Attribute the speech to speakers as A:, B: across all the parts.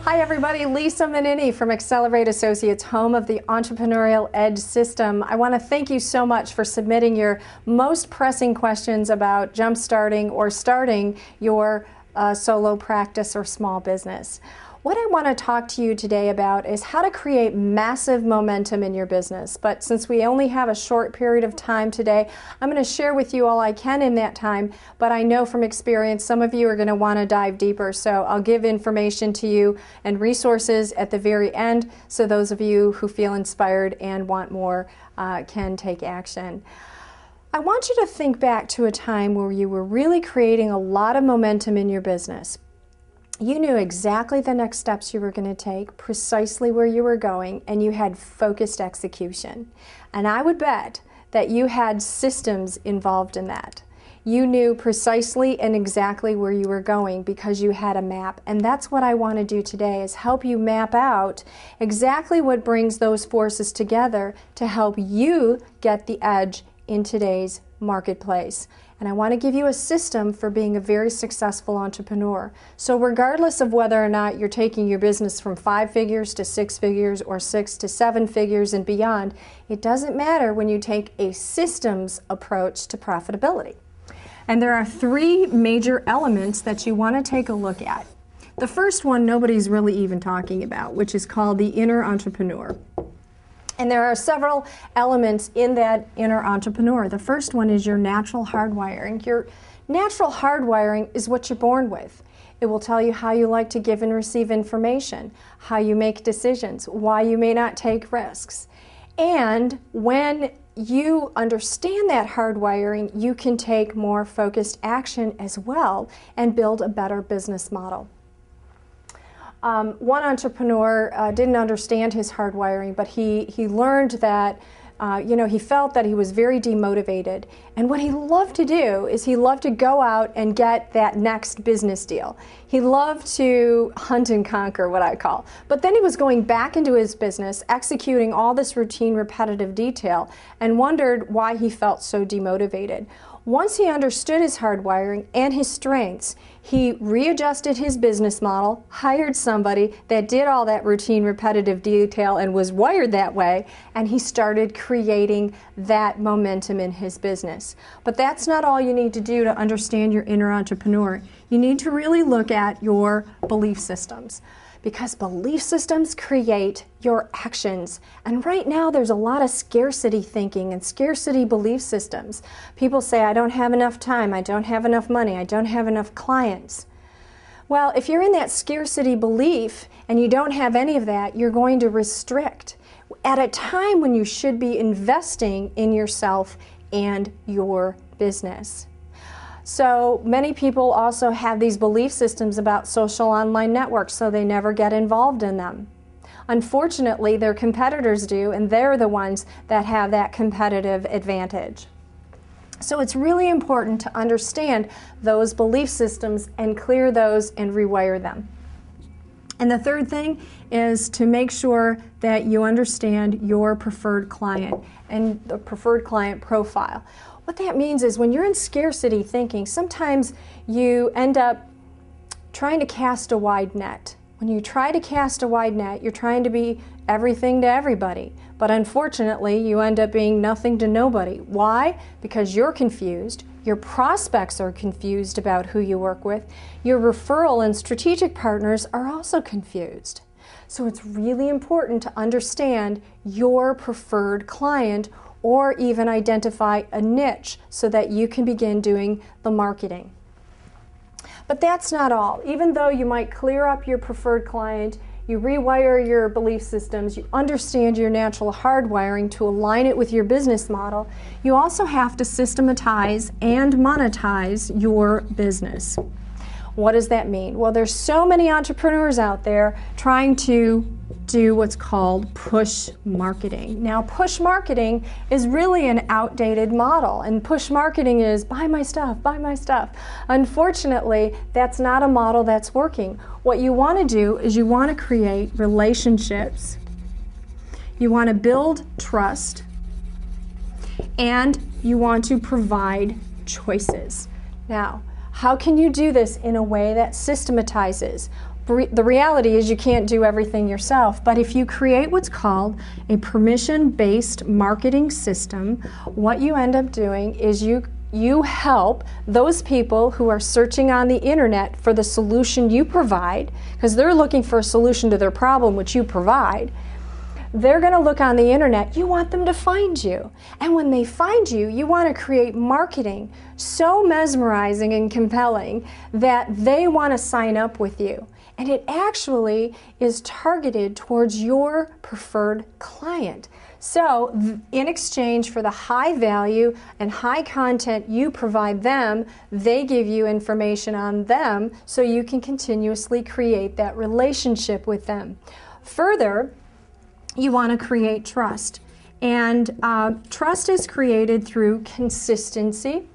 A: Hi everybody, Lisa Manini from Accelerate Associates, home of the Entrepreneurial Edge system. I want to thank you so much for submitting your most pressing questions about jump-starting or starting your solo practice or small business. What I want to talk to you today about is how to create massive momentum in your business. But since we only have a short period of time today, I'm going to share with you all I can in that time, but I know from experience some of you are going to want to dive deeper, so I'll give information to you and resources at the very end so those of you who feel inspired and want more can take action. I want you to think back to a time where you were really creating a lot of momentum in your business. You knew exactly the next steps you were going to take, precisely where you were going, and you had focused execution. And I would bet that you had systems involved in that. You knew precisely and exactly where you were going because you had a map. And that's what I want to do today, is help you map out exactly what brings those forces together to help you get the edge in today's marketplace. And I want to give you a system for being a very successful entrepreneur. So regardless of whether or not you're taking your business from 5 figures to 6 figures or 6 to 7 figures and beyond, it doesn't matter when you take a systems approach to profitability. And there are 3 major elements that you want to take a look at. The first one nobody's really even talking about, which is called the inner entrepreneur. And there are several elements in that inner entrepreneur. The first one is your natural hardwiring. Your natural hardwiring is what you're born with. It will tell you how you like to give and receive information, how you make decisions, why you may not take risks. And when you understand that hardwiring, you can take more focused action as well and build a better business model. One entrepreneur didn't understand his hardwiring, but he learned that, he felt that he was very demotivated. And what he loved to do is he loved to go out and get that next business deal. He loved to hunt and conquer, what I call. But then he was going back into his business, executing all this routine, repetitive detail, and wondered why he felt so demotivated. Once he understood his hardwiring and his strengths, he readjusted his business model, hired somebody that did all that routine, repetitive detail and was wired that way, and he started creating that momentum in his business. But that's not all you need to do to understand your inner entrepreneur. You need to really look at your belief systems, because belief systems create your actions. And right now there's a lot of scarcity thinking and scarcity belief systems. People say, I don't have enough time, I don't have enough money, I don't have enough clients. Well, if you're in that scarcity belief and you don't have any of that, you're going to restrict at a time when you should be investing in yourself and your business. So many people also have these belief systems about social online networks, so they never get involved in them. Unfortunately, their competitors do, and they're the ones that have that competitive advantage. So it's really important to understand those belief systems and clear those and rewire them. And the third thing is to make sure that you understand your preferred client and the preferred client profile. What that means is when you're in scarcity thinking, sometimes you end up trying to cast a wide net. When you try to cast a wide net, you're trying to be everything to everybody. But unfortunately, you end up being nothing to nobody. Why? Because you're confused. Your prospects are confused about who you work with. Your referral and strategic partners are also confused. So it's really important to understand your preferred client, or even identify a niche so that you can begin doing the marketing. But that's not all. Even though you might clear up your preferred client, you rewire your belief systems, you understand your natural hardwiring to align it with your business model, you also have to systematize and monetize your business. What does that mean? Well, there's so many entrepreneurs out there trying to do what's called push marketing. Now, push marketing is really an outdated model, and push marketing is buy my stuff, buy my stuff. Unfortunately, that's not a model that's working. What you want to do is you want to create relationships, you want to build trust, and you want to provide choices. Now, how can you do this in a way that systematizes, the reality is you can't do everything yourself, but if you create what's called a permission-based marketing system, what you end up doing is you help those people who are searching on the internet for the solution you provide, because they're looking for a solution to their problem which you provide. They're going to look on the internet. You want them to find you. And when they find you, you want to create marketing so mesmerizing and compelling that they want to sign up with you. And it actually is targeted towards your preferred client. So in exchange for the high value and high content you provide them, they give you information on them so you can continuously create that relationship with them. Further, you want to create trust. And trust is created through consistency.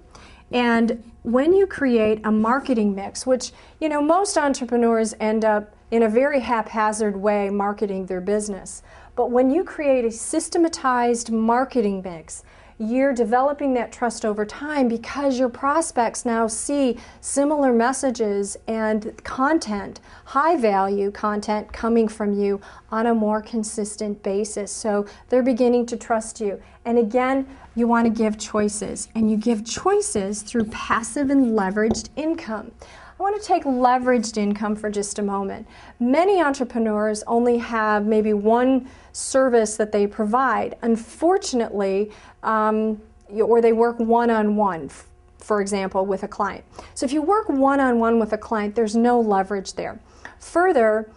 A: And when you create a marketing mix, which, you know, most entrepreneurs end up in a very haphazard way marketing their business. But when you create a systematized marketing mix, you're developing that trust over time because your prospects now see similar messages and content, high value content coming from you on a more consistent basis. So they're beginning to trust you. And again, you want to give choices, and you give choices through passive and leveraged income. I want to take leveraged income for just a moment. Many entrepreneurs only have maybe one service that they provide. Unfortunately, or they work one-on-one, for example, with a client. So if you work one-on-one with a client, there's no leverage there. Further,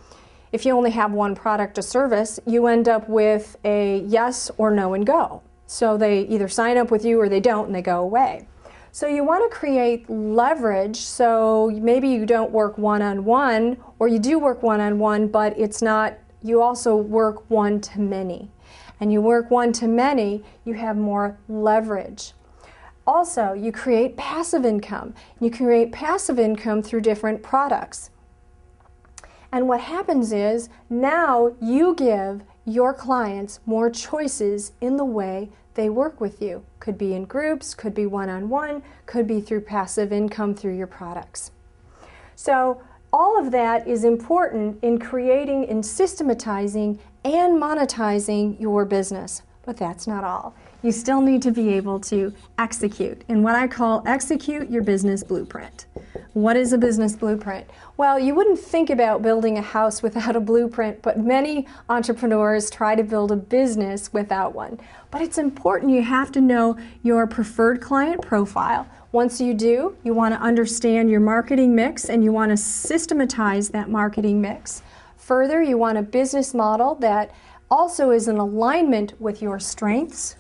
A: if you only have one product or service, you end up with a yes or no and go. So they either sign up with you or they don't and they go away. So you want to create leverage, so maybe you don't work one-on-one, or you do work one-on-one, but it's not, you also work one-to-many. And you work one-to-many, you have more leverage. Also, you create passive income. You create passive income through different products. And what happens is, now you give your clients more choices in the way they work with you. Could be in groups, could be one-on-one, could be through passive income through your products. So all of that is important in creating and systematizing and monetizing your business. But that's not all. You still need to be able to execute, and what I call execute your business blueprint. What is a business blueprint? Well, you wouldn't think about building a house without a blueprint, but many entrepreneurs try to build a business without one. But it's important, you have to know your preferred client profile. Once you do, you want to understand your marketing mix, and you want to systematize that marketing mix. Further, you want a business model that also is in alignment with your strengths,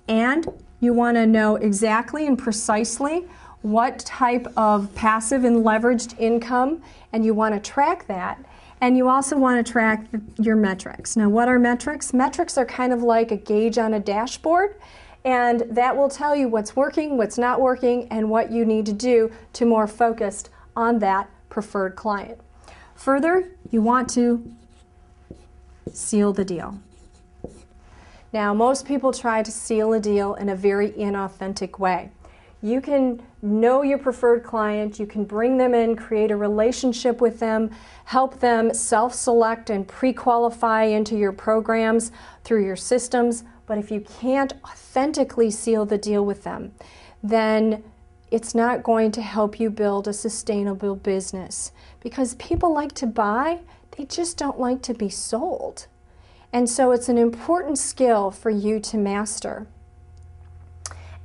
A: and you want to know exactly and precisely what type of passive and leveraged income, and you want to track that. And you also want to track your metrics. Now, what are metrics? Metrics are kind of like a gauge on a dashboard, and that will tell you what's working, what's not working, and what you need to do to more focused on that preferred client. Further, you want to seal the deal. Now, most people try to seal a deal in a very inauthentic way. You can know your preferred client, you can bring them in, create a relationship with them, help them self-select and pre-qualify into your programs through your systems, but if you can't authentically seal the deal with them, then it's not going to help you build a sustainable business, because people like to buy, they just don't like to be sold. And so it's an important skill for you to master.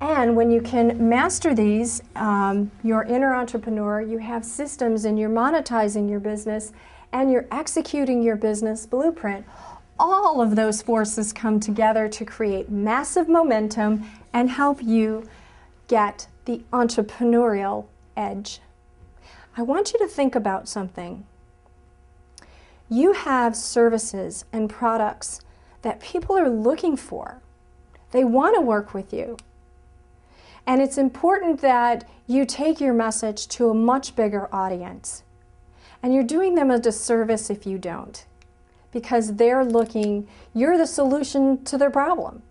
A: And when you can master these, you're an inner entrepreneur, you have systems, and you're monetizing your business, and you're executing your business blueprint. All of those forces come together to create massive momentum and help you get the entrepreneurial edge. I want you to think about something. You have services and products that people are looking for. They want to work with you. And it's important that you take your message to a much bigger audience. And you're doing them a disservice if you don't, because they're looking, you're the solution to their problem.